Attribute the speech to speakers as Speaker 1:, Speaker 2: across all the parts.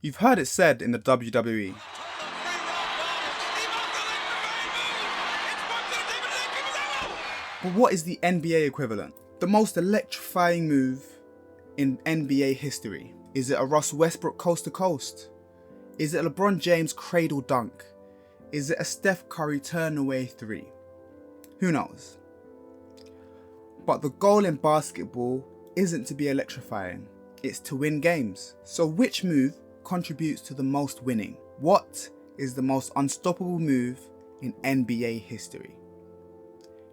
Speaker 1: You've heard it said in the WWE, but what is the NBA equivalent? The most electrifying move in NBA history? Is it a Russell Westbrook coast to coast? Is it a LeBron James cradle dunk? Is it a Steph Curry turn away three? Who knows? But the goal in basketball isn't to be electrifying, it's to win games. So which move contributes to the most winning? What is the most unstoppable move in NBA history?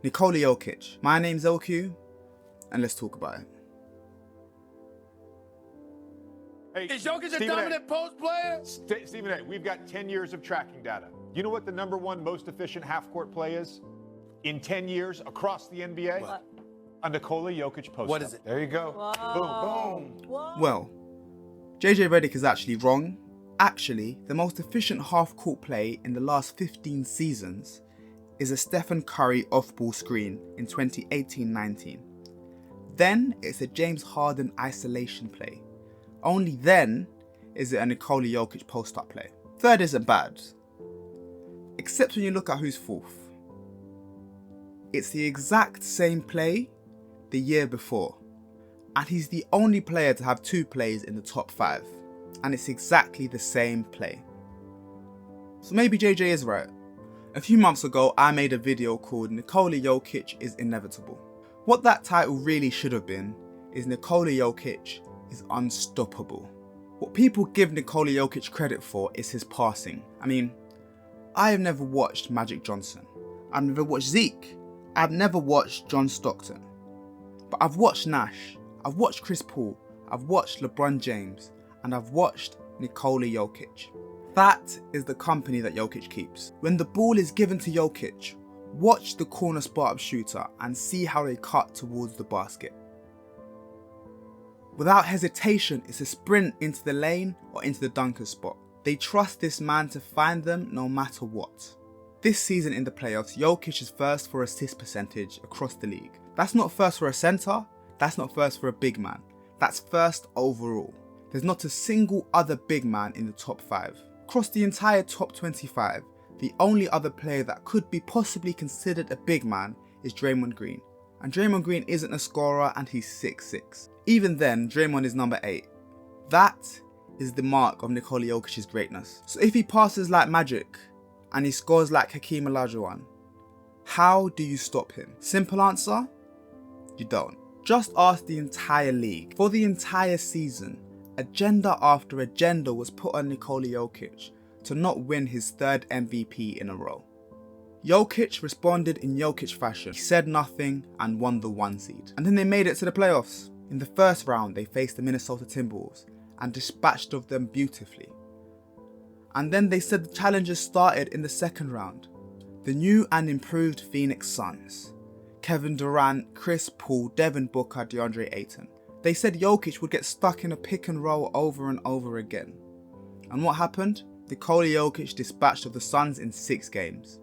Speaker 1: Nikola Jokic. My name's LQ, and let's talk about it.
Speaker 2: Hey,
Speaker 3: is Jokic a dominant post player?
Speaker 2: Stephen A., we've got 10 years of tracking data. You know what the #1 most efficient half-court play is? In 10 years across the NBA?
Speaker 3: What?
Speaker 2: A Nikola Jokic post.
Speaker 3: What is it?
Speaker 2: There you go.
Speaker 3: Whoa.
Speaker 2: Boom, boom.
Speaker 3: Whoa.
Speaker 1: Well, JJ Redick is actually wrong. Actually, the most efficient half-court play in the last 15 seasons is a Stephen Curry off-ball screen in 2018-19. Then it's a James Harden isolation play. Only then is it a Nikola Jokic post-up play. Third isn't bad, except when you look at who's fourth. It's the exact same play the year before, and he's the only player to have 2 plays in the top 5, and it's exactly the same play. So maybe JJ is right. A few months ago, I made a video called Nikola Jokic is Inevitable. What that title really should have been is Nikola Jokic is Unstoppable. What people give Nikola Jokic credit for is his passing. I mean, I have never watched Magic Johnson. I've never watched Zeke. I've never watched John Stockton. But I've watched Nash, I've watched Chris Paul, I've watched LeBron James, and I've watched Nikola Jokic. That is the company that Jokic keeps. When the ball is given to Jokic, watch the corner spot-up shooter and see how they cut towards the basket. Without hesitation, it's a sprint into the lane or into the dunker spot. They trust this man to find them no matter what. This season in the playoffs, Jokic is first for assist percentage across the league. That's not first for a centre, that's not first for a big man, that's first overall. There's not a single other big man in the top 5. Across the entire top 25, the only other player that could be possibly considered a big man is Draymond Green. And Draymond Green isn't a scorer and he's 6'6". Even then, Draymond is number 8. That is the mark of Nikola Jokic's greatness. So if he passes like magic and he scores like Hakeem Olajuwon, how do you stop him? Simple answer, you don't. Just ask the entire league. For the entire season, agenda after agenda was put on Nikola Jokic to not win his 3rd MVP in a row. Jokic responded in Jokic fashion. He said nothing and won the 1 seed. And then they made it to the playoffs. In the first round, they faced the Minnesota Timberwolves and dispatched of them beautifully. And then they said the challengers started in the second round. The new and improved Phoenix Suns. Kevin Durant, Chris Paul, Devin Booker, DeAndre Ayton. They said Jokic would get stuck in a pick and roll over and over again. And what happened? Nikola Jokic dispatched of the Suns in 6 games.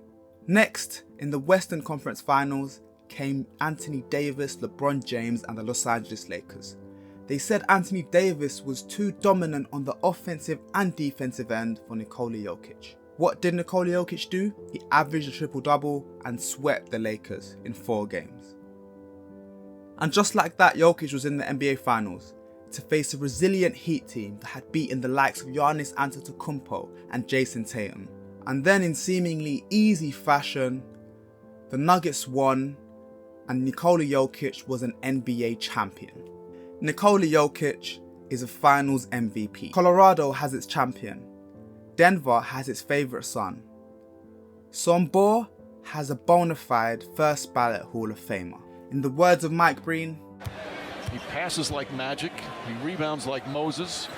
Speaker 1: Next, in the Western Conference Finals, came Anthony Davis, LeBron James and the Los Angeles Lakers. They said Anthony Davis was too dominant on the offensive and defensive end for Nikola Jokic. What did Nikola Jokic do? He averaged a triple-double and swept the Lakers in 4 games. And just like that, Jokic was in the NBA Finals to face a resilient Heat team that had beaten the likes of Giannis Antetokounmpo and Jason Tatum. And then in seemingly easy fashion, the Nuggets won and Nikola Jokic was an NBA champion. Nikola Jokic is a Finals MVP. Colorado has its champion. Denver has its favourite son. Sombor has a bona fide first ballot Hall of Famer. In the words of Mike Breen,
Speaker 4: he passes like magic, he rebounds like Moses,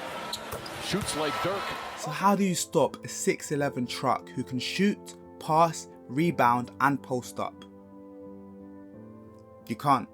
Speaker 4: shoots like Dirk.
Speaker 1: So how do you stop a 6'11" truck who can shoot, pass, rebound and post up? You can't.